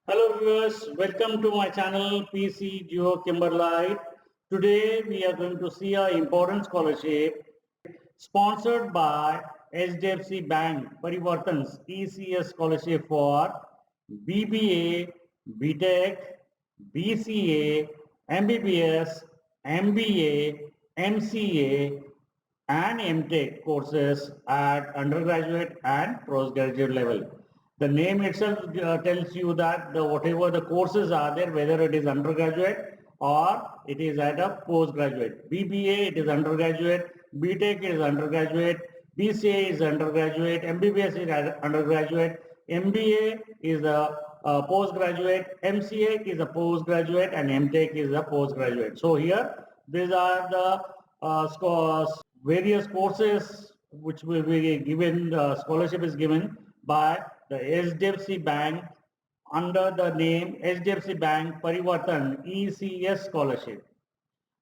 Hello viewers, welcome to my channel PC Geo Kimberlite. Today we are going to see an important scholarship sponsored by HDFC Bank Parivartans ECS scholarship for BBA, BTech, BCA, MBBS, MBA, MCA and MTech courses at undergraduate and postgraduate level. The name itself tells you that whatever the courses are there, whether it is undergraduate or it is at a postgraduate. BBA it is undergraduate, BTech is undergraduate, BCA is undergraduate, MBBS is undergraduate, MBA is a postgraduate, MCA is a postgraduate, and MTech is a postgraduate. So here these are the various courses which will be given, scholarship is given by the HDFC Bank under the name HDFC Bank Parivartan ECS Scholarship.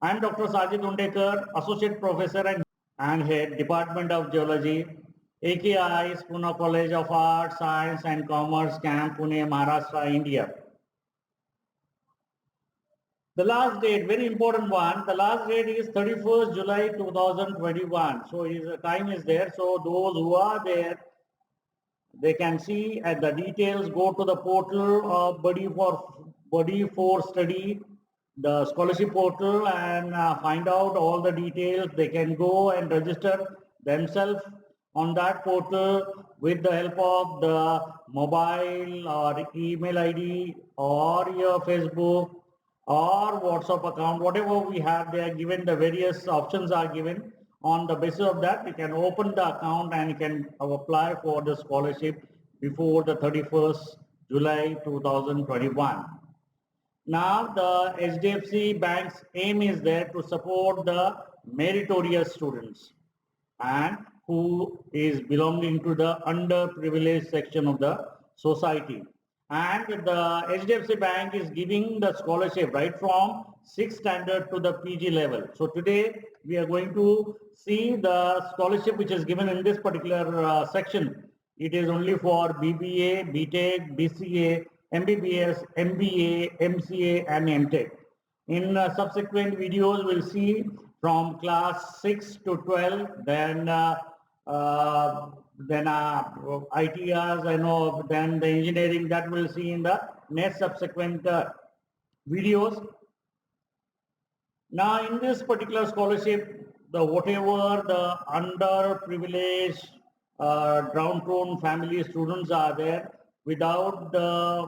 I am Dr. Sajid Undekar, Associate Professor and Head Department of Geology, AKI Pune College of Arts, Science and Commerce, Camp Pune, Maharashtra, India. The last date, very important one, the last date is 31st July 2021. So time is there. So those who are there, they can see at the details, go to the portal of Body for Study, the scholarship portal, and find out all the details. They can go and register themselves on that portal with the help of the mobile or email ID or your Facebook or WhatsApp account, whatever we have, they are given, the various options are given. On the basis of that, you can open the account and you can apply for the scholarship before the 31st July 2021. Now, the HDFC Bank's aim is there to support the meritorious students and who is belonging to the underprivileged section of the society. And the HDFC Bank is giving the scholarship right from 6th standard to the PG level. So today we are going to see the scholarship which is given in this particular section. It is only for BBA, BTech, BCA, MBBS, MBA, MCA and MTech. In subsequent videos we'll see from class 6 to 12, then ITRs, I know, then the engineering, that we'll see in the next subsequent videos. Now, in this particular scholarship, whatever the underprivileged, downtrodden family students are there, without the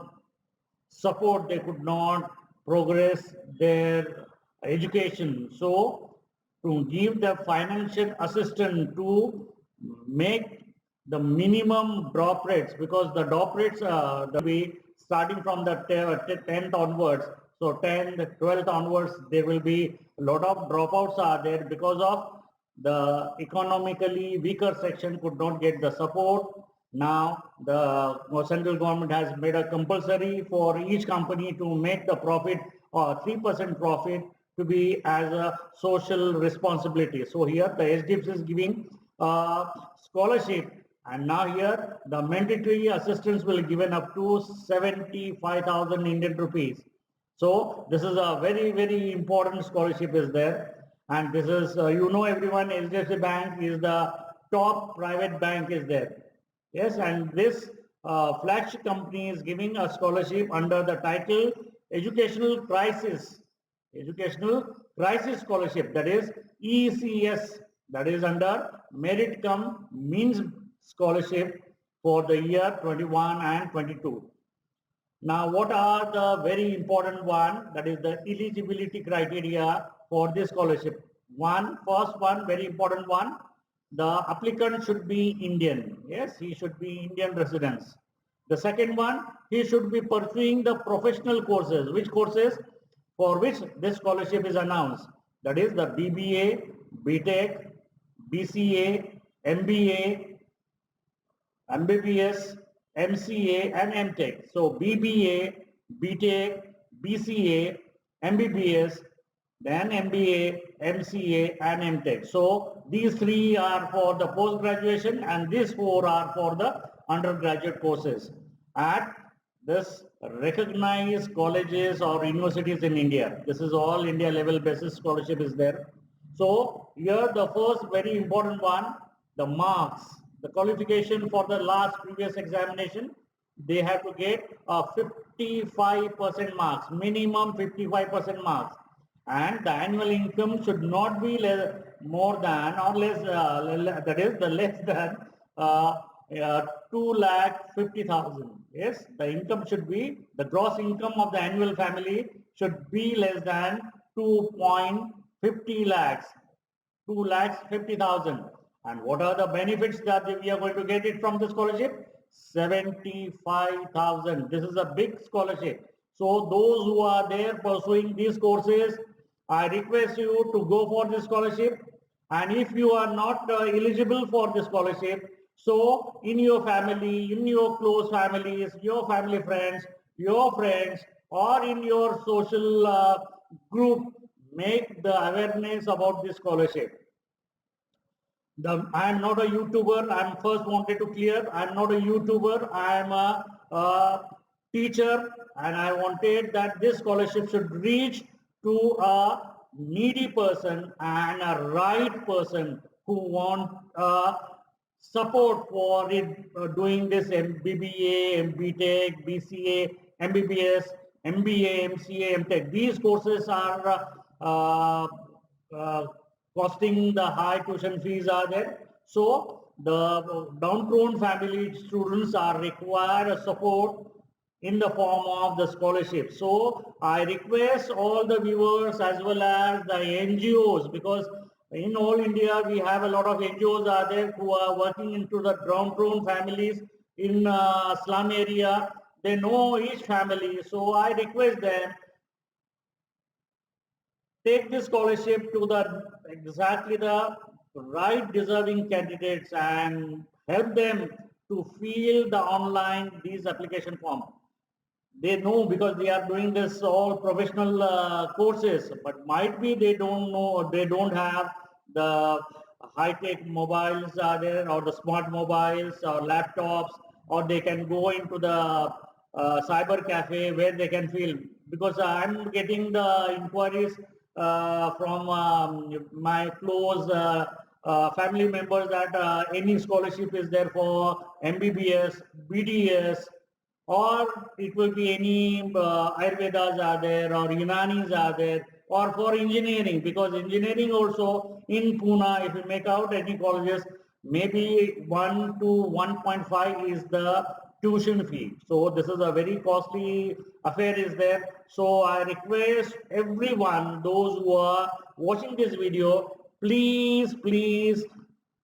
support, they could not progress their education. So, to give the financial assistance to make the minimum drop rates, because the drop rates will be starting from the 10th onwards. So 10th, 12th onwards, there will be a lot of dropouts are there because of the economically weaker section could not get the support. Now the central government has made a compulsory for each company to make the profit or 3% profit to be as a social responsibility. So here the SDIPS is giving scholarship, and now here the mandatory assistance will be given up to 75,000 Indian rupees. So this is a very, very important scholarship is there. And this is, everyone, HDFC Bank is the top private bank is there. Yes, and this flagship company is giving a scholarship under the title Educational Crisis Scholarship, that is ECS, that is under Merit Cum Means Scholarship for the year 21 and 22. Now, what are the very important one, that is the eligibility criteria for this scholarship? First one, very important one, the applicant should be Indian. Yes, he should be Indian residents. The second one, he should be pursuing the professional courses. Which courses? For which this scholarship is announced. That is the BBA, BTech, BCA, MBA, MBBS, MCA and MTech. So BBA, BTech, BCA, MBBS, then MBA, MCA and MTech. So these three are for the post-graduation and these four are for the undergraduate courses. At this recognized colleges or universities in India. This is all India level basis scholarship is there. So here the first very important one, the marks, the qualification for the last previous examination, they have to get 55% marks, minimum 55% marks, and the annual income should not be more than or less, that is the less than 2,50,000. Yes, the income should be, the gross income of the annual family should be less than 2.50 lakhs, 2,50,000. And what are the benefits that we are going to get it from the scholarship? 75,000. This is a big scholarship. So those who are there pursuing these courses, I request you to go for this scholarship. And if you are not eligible for this scholarship, so in your family, in your close families, your family friends, your friends, or in your social group, make the awareness about this scholarship. I am not a YouTuber. I am first wanted to clear. I am not a YouTuber. I am a teacher, and I wanted that this scholarship should reach to a needy person and a right person who want support for it, doing this MBBA, MBTech, BCA, MBBS, MBA, MCA, MTech. These courses are uh, costing the high tuition fees are there. So the downtrodden family students are require a support in the form of the scholarship. So I request all the viewers as well as the NGOs, because in all India we have a lot of NGOs are there who are working into the downtrodden families in slum area. They know each family. So I request them, take this scholarship to the exactly the right deserving candidates and help them to fill the online these application form. They know because they are doing this all professional courses, but might be they don't know, they don't have the high-tech mobiles are there, or the smart mobiles or laptops, or they can go into the cyber cafe where they can fill. Because I'm getting the inquiries from my close family members that any scholarship is there for MBBS, BDS, or it will be any Ayurvedas are there, or Unanis are there, or for engineering, because engineering also in Pune, if you make out any colleges, maybe 1 to 1.5 is the tuition fee. So this is a very costly affair is there. So I request everyone, those who are watching this video, please, please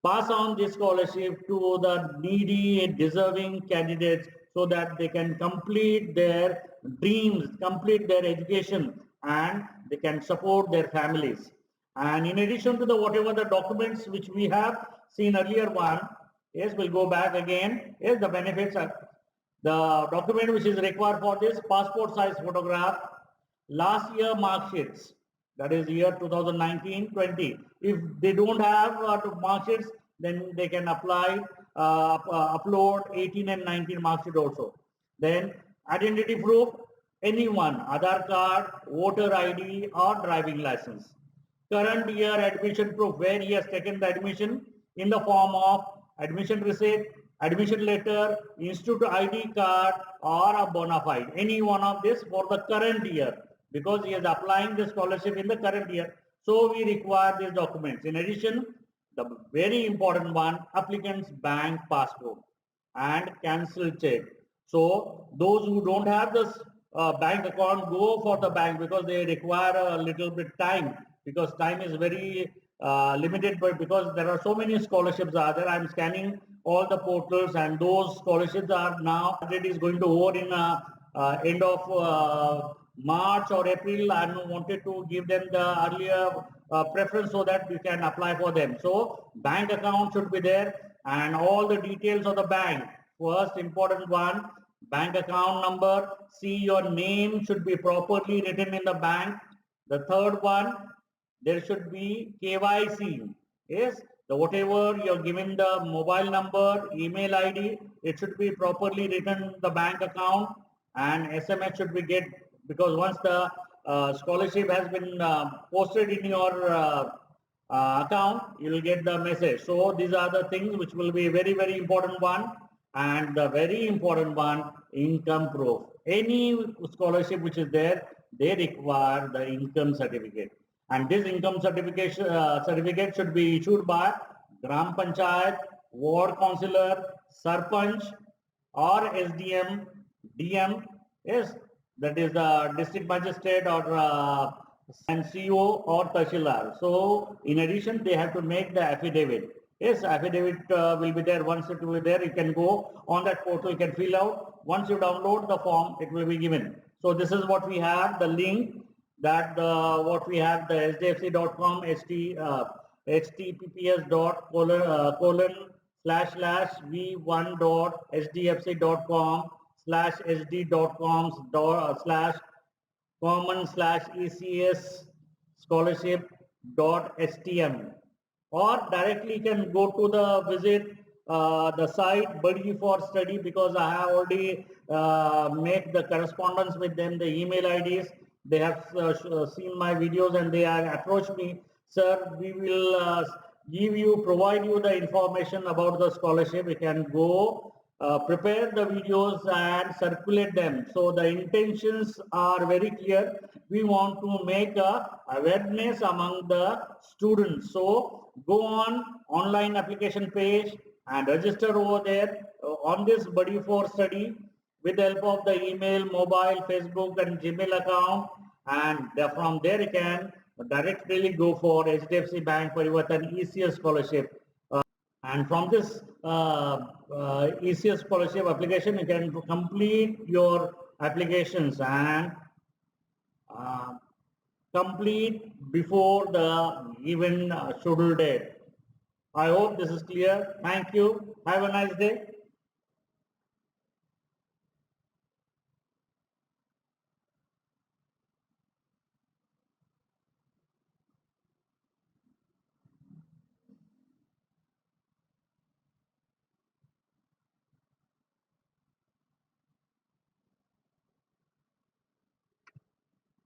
pass on this scholarship to the needy and deserving candidates so that they can complete their dreams, complete their education, and they can support their families. And in addition to the whatever the documents which we have seen earlier one, yes, we'll go back again. Yes, the benefits are the document which is required for this passport size photograph, last year mark sheets, that is year 2019-20. If they don't have mark sheets, then they can apply, upload 18 and 19 mark sheet also. Then identity proof, anyone, Aadhaar card, voter ID or driving license. Current year admission proof, where he has taken the admission in the form of admission receipt, admission letter, institute ID card or a bona fide. Any one of this for the current year, because he is applying the scholarship in the current year. So we require these documents. In addition, the very important one, applicant's bank passport and cancel check. So those who don't have this bank account, go for the bank, because they require a little bit time, because time is very limited, but because there are so many scholarships are there. I'm scanning all the portals, and those scholarships are now, it is going to over in end of March or April. I wanted to give them the earlier preference so that we can apply for them. So bank account should be there, and all the details of the bank. First important one, bank account number. See, your name should be properly written in the bank. The third one, there should be KYC. Yes, the whatever you're given, the mobile number, email ID, it should be properly written in the bank account. and SMS should be get, because once the scholarship has been posted in your account, you will get the message. So these are the things which will be very, very important one. And the very important one, income proof. Any scholarship which is there, they require the income certificate. And this income certificate should be issued by Gram Panchayat, Ward Councillor, Sarpanch, or SDM, DM, yes, that is the district magistrate or and CO or Tahsildar. So in addition, they have to make the affidavit. Yes, affidavit will be there. Once it will be there, you can go on that portal, you can fill out. Once you download the form, it will be given. So this is what we have, the link that what we have, the sdfc.com, https://v1.sdfc.com/common/ECS scholarship.stm, or directly you can go to the visit the site Buddy for Study, because I have already made the correspondence with them, the email IDs. They have seen my videos and they have approached me, sir, we will provide you the information about the scholarship. You can go prepare the videos and circulate them. So the intentions are very clear. We want to make a awareness among the students. So go on online application page and register over there on this Buddy for Study with the help of the email, mobile, Facebook and Gmail account, and from there you can directly go for HDFC Bank Parivartan ECS scholarship. And from this ECS scholarship application, you can complete your applications and complete before the given scheduled date. I hope this is clear. Thank you. Have a nice day.